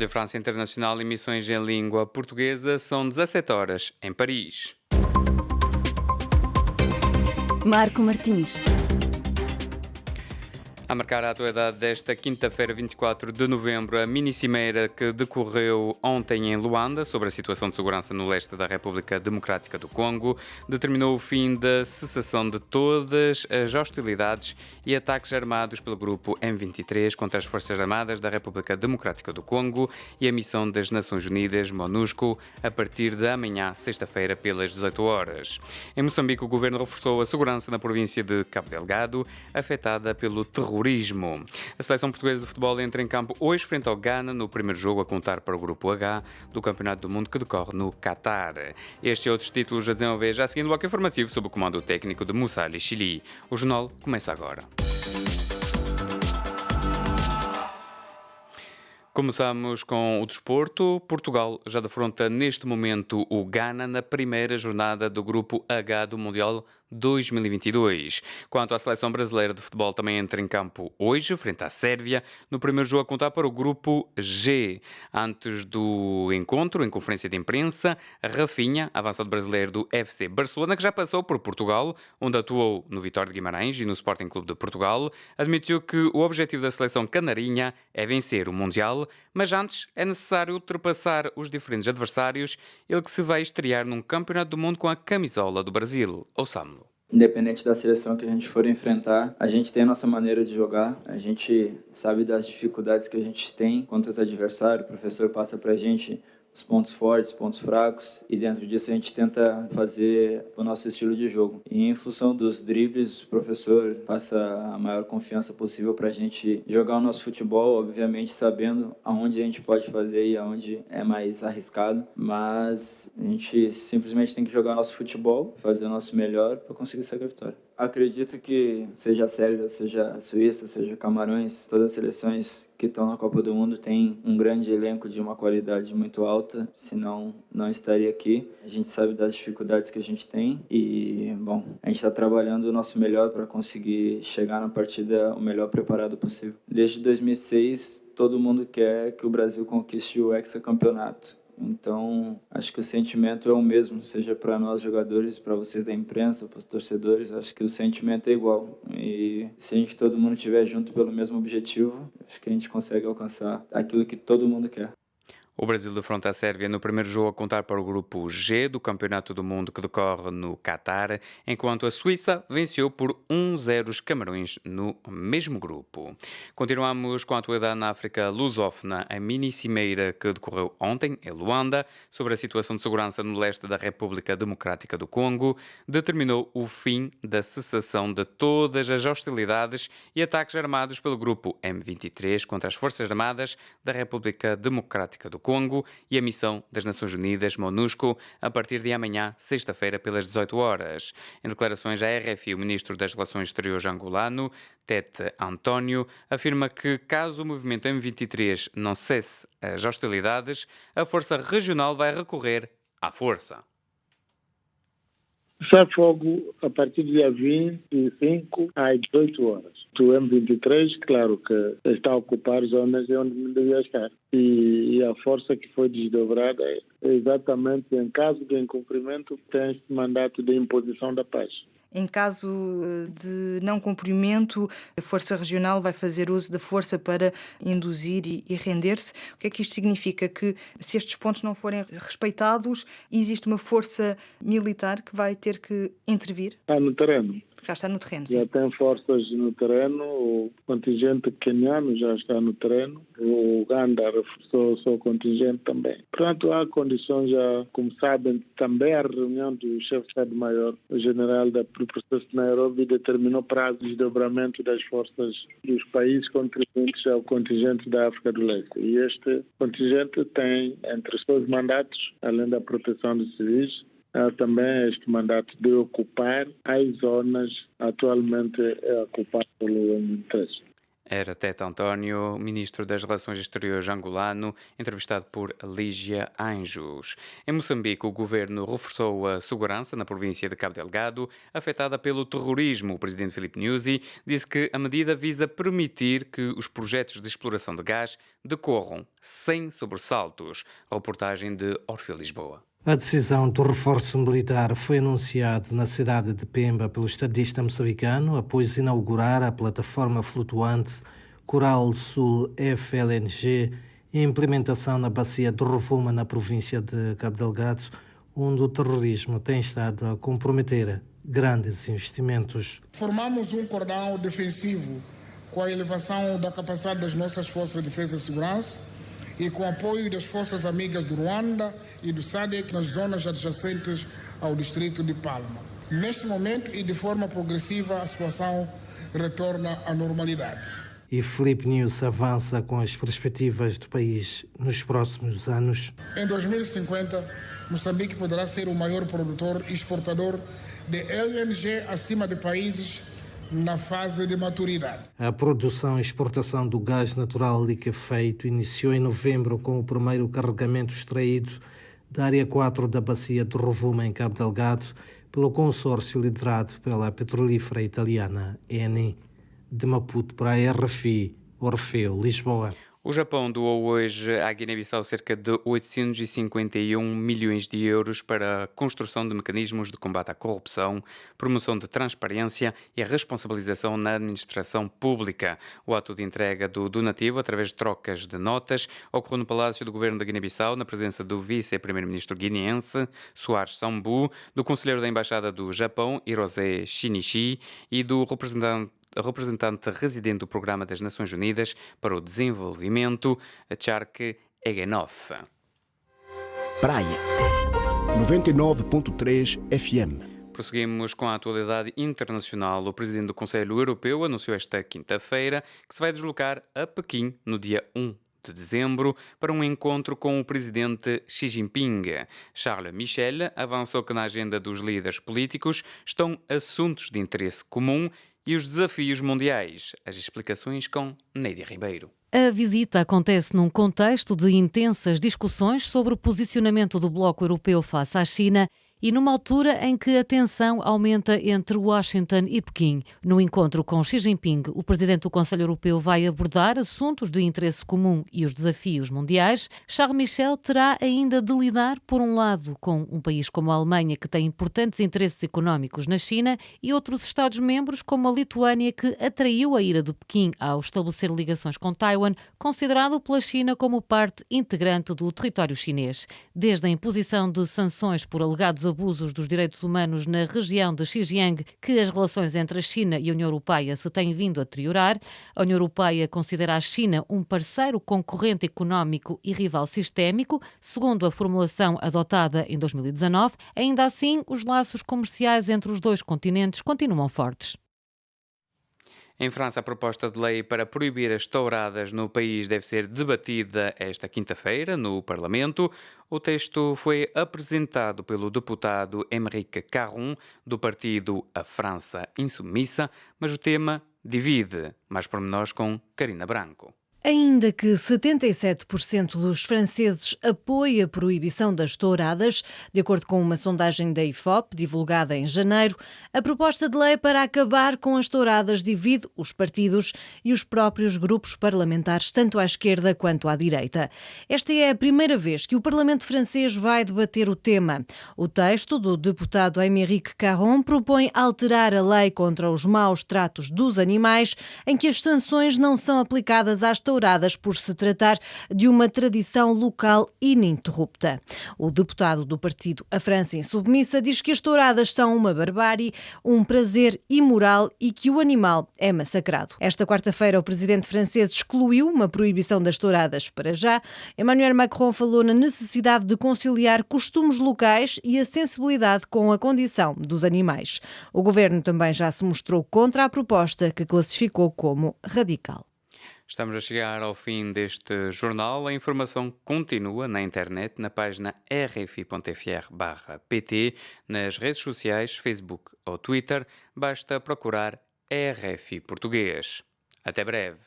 Rádio França Internacional, emissões em língua portuguesa, são 17 horas em Paris. Marco Martins. A marcar a atualidade desta quinta-feira, 24 de novembro, a mini-cimeira que decorreu ontem em Luanda sobre a situação de segurança no leste da República Democrática do Congo determinou o fim da cessação de todas as hostilidades e ataques armados pelo grupo M23 contra as Forças Armadas da República Democrática do Congo e a missão das Nações Unidas, MONUSCO, a partir de amanhã, sexta-feira, pelas 18 horas. Em Moçambique, o governo reforçou a segurança na província de Cabo Delgado, afetada pelo terrorismo. A seleção portuguesa de futebol entra em campo hoje frente ao Ghana no primeiro jogo a contar para o Grupo H do Campeonato do Mundo que decorre no Catar. Estes e outros títulos a desenvolver já seguindo o bloco informativo sob o comando técnico de Moussa Ali Chili. O jornal começa agora. Começamos com o desporto. Portugal já defronta neste momento o Ghana na primeira jornada do Grupo H do Mundial 2022. Quanto à seleção brasileira de futebol, também entra em campo hoje, frente à Sérvia, no primeiro jogo a contar para o Grupo G. Antes do encontro, em conferência de imprensa, Rafinha, avançado brasileiro do FC Barcelona, que já passou por Portugal, onde atuou no Vitória de Guimarães e no Sporting Clube de Portugal, admitiu que o objetivo da seleção canarinha é vencer o Mundial, mas antes é necessário ultrapassar os diferentes adversários, ele que se vai estrear num campeonato do mundo com a camisola do Brasil. Ouçamo-lo. Independente da seleção que a gente for enfrentar, a gente tem a nossa maneira de jogar, a gente sabe das dificuldades que a gente tem contra os adversários, o professor passa pra gente os pontos fortes, pontos fracos, e dentro disso a gente tenta fazer o nosso estilo de jogo. E em função dos dribles, o professor passa a maior confiança possível para a gente jogar o nosso futebol, obviamente sabendo aonde a gente pode fazer e aonde é mais arriscado, mas a gente simplesmente tem que jogar o nosso futebol, fazer o nosso melhor para conseguir sair a vitória. Acredito que seja a Sérvia, seja a Suíça, seja Camarões, todas as seleções que estão na Copa do Mundo têm um grande elenco de uma qualidade muito alta, senão não estaria aqui. A gente sabe das dificuldades que a gente tem e, bom, a gente está trabalhando o nosso melhor para conseguir chegar na partida o melhor preparado possível. Desde 2006, todo mundo quer que o Brasil conquiste o hexacampeonato. Então, acho que o sentimento é o mesmo, seja para nós jogadores, para vocês da imprensa, para os torcedores, acho que o sentimento é igual. E se a gente todo mundo estiver junto pelo mesmo objetivo, acho que a gente consegue alcançar aquilo que todo mundo quer. O Brasil defronta a Sérvia no primeiro jogo a contar para o Grupo G do Campeonato do Mundo que decorre no Catar, enquanto a Suíça venceu por 1-0 os Camarões no mesmo grupo. Continuamos com a atualidade na África lusófona. A mini-cimeira que decorreu ontem em Luanda sobre a situação de segurança no leste da República Democrática do Congo determinou o fim da cessação de todas as hostilidades e ataques armados pelo grupo M23 contra as Forças Armadas da República Democrática do Congo e a missão das Nações Unidas, MONUSCO, a partir de amanhã, sexta-feira, pelas 18 horas. Em declarações à RFI, o ministro das Relações Exteriores angolano, Tete António, afirma que, caso o movimento M23 não cesse as hostilidades, a força regional vai recorrer à força. Cessar-fogo a partir do dia 25 às 18 horas. O M23, claro que está a ocupar zonas onde não devia estar. E a força que foi desdobrada é exatamente em caso de incumprimento tem este mandato de imposição da paz. Em caso de não cumprimento, a Força Regional vai fazer uso da força para induzir e render-se. O que é que isto significa? Que se estes pontos não forem respeitados, existe uma força militar que vai ter que intervir? Está no terreno. Já está no terreno, sim. Já tem forças no terreno, o contingente queniano já está no terreno, o Uganda reforçou o seu contingente também. Portanto, há condições já, como sabem, também a reunião do chefe de Estado-Maior, o general do processo de Nairobi, determinou prazo de desdobramento das forças dos países contribuintes ao contingente da África do Leste. E este contingente tem, entre os seus mandatos, além da proteção dos civis, há também este mandato de ocupar as zonas atualmente ocupadas pelo M23. Era Tete António, ministro das Relações Exteriores angolano, entrevistado por Lígia Anjos. Em Moçambique, o governo reforçou a segurança na província de Cabo Delgado, afetada pelo terrorismo. O presidente Filipe Nyusi disse que a medida visa permitir que os projetos de exploração de gás decorram sem sobressaltos. A reportagem de Orfeu Lisboa. A decisão do reforço militar foi anunciada na cidade de Pemba pelo estadista moçambicano após inaugurar a plataforma flutuante Coral Sul FLNG em implementação na bacia de Rovuma, na província de Cabo Delgado, onde o terrorismo tem estado a comprometer grandes investimentos. Formamos um cordão defensivo com a elevação da capacidade das nossas forças de defesa e segurança e com o apoio das forças amigas do Ruanda e do SADC nas zonas adjacentes ao distrito de Palma. Neste momento e de forma progressiva, a situação retorna à normalidade. E Filipe Nyusi avança com as perspectivas do país nos próximos anos. Em 2050, Moçambique poderá ser o maior produtor e exportador de LNG acima de países na fase de maturidade. A produção e exportação do gás natural liquefeito iniciou em novembro com o primeiro carregamento extraído da área 4 da bacia de Rovuma, em Cabo Delgado, pelo consórcio liderado pela petrolífera italiana Eni. De Maputo para a RFI, Orfeu, Lisboa. O Japão doou hoje à Guiné-Bissau cerca de 851 milhões de euros para a construção de mecanismos de combate à corrupção, promoção de transparência e a responsabilização na administração pública. O ato de entrega do donativo, através de trocas de notas, ocorreu no Palácio do Governo da Guiné-Bissau, na presença do vice-primeiro-ministro guineense, Soares Sambu, do conselheiro da Embaixada do Japão, Hirose Shinichi, e do representante residente do Programa das Nações Unidas para o Desenvolvimento, Chark Egenoff. Praia 99.3 FM. Prosseguimos com a atualidade internacional. O presidente do Conselho Europeu anunciou esta quinta-feira que se vai deslocar a Pequim no dia 1 de dezembro para um encontro com o presidente Xi Jinping. Charles Michel avançou que na agenda dos líderes políticos estão assuntos de interesse comum e os desafios mundiais. As explicações com Nédia Ribeiro. A visita acontece num contexto de intensas discussões sobre o posicionamento do Bloco Europeu face à China e numa altura em que a tensão aumenta entre Washington e Pequim. No encontro com Xi Jinping, o presidente do Conselho Europeu vai abordar assuntos de interesse comum e os desafios mundiais. Charles Michel terá ainda de lidar, por um lado, com um país como a Alemanha, que tem importantes interesses económicos na China, e outros Estados-membros, como a Lituânia, que atraiu a ira de Pequim ao estabelecer ligações com Taiwan, considerado pela China como parte integrante do território chinês. Desde a imposição de sanções por alegados abusos dos direitos humanos na região de Xinjiang, que as relações entre a China e a União Europeia se têm vindo a deteriorar. A União Europeia considera a China um parceiro concorrente económico e rival sistémico, segundo a formulação adotada em 2019. Ainda assim, os laços comerciais entre os dois continentes continuam fortes. Em França, a proposta de lei para proibir as touradas no país deve ser debatida esta quinta-feira no Parlamento. O texto foi apresentado pelo deputado Émeric Caron, do partido A França Insubmissa, mas o tema divide. Mais pormenores com Karina Branco. Ainda que 77% dos franceses apoiem a proibição das touradas, de acordo com uma sondagem da IFOP, divulgada em janeiro, a proposta de lei para acabar com as touradas divide os partidos e os próprios grupos parlamentares, tanto à esquerda quanto à direita. Esta é a primeira vez que o Parlamento francês vai debater o tema. O texto do deputado Émeric Caron propõe alterar a lei contra os maus tratos dos animais, em que as sanções não são aplicadas às touradas por se tratar de uma tradição local ininterrupta. O deputado do partido A França Insubmissa diz que as touradas são uma barbárie, um prazer imoral e que o animal é massacrado. Esta quarta-feira, o presidente francês excluiu uma proibição das touradas para já. Emmanuel Macron falou na necessidade de conciliar costumes locais e a sensibilidade com a condição dos animais. O governo também já se mostrou contra a proposta, que classificou como radical. Estamos a chegar ao fim deste jornal. A informação continua na internet, na página rfi.fr/pt, nas redes sociais, Facebook ou Twitter. Basta procurar RFI Português. Até breve.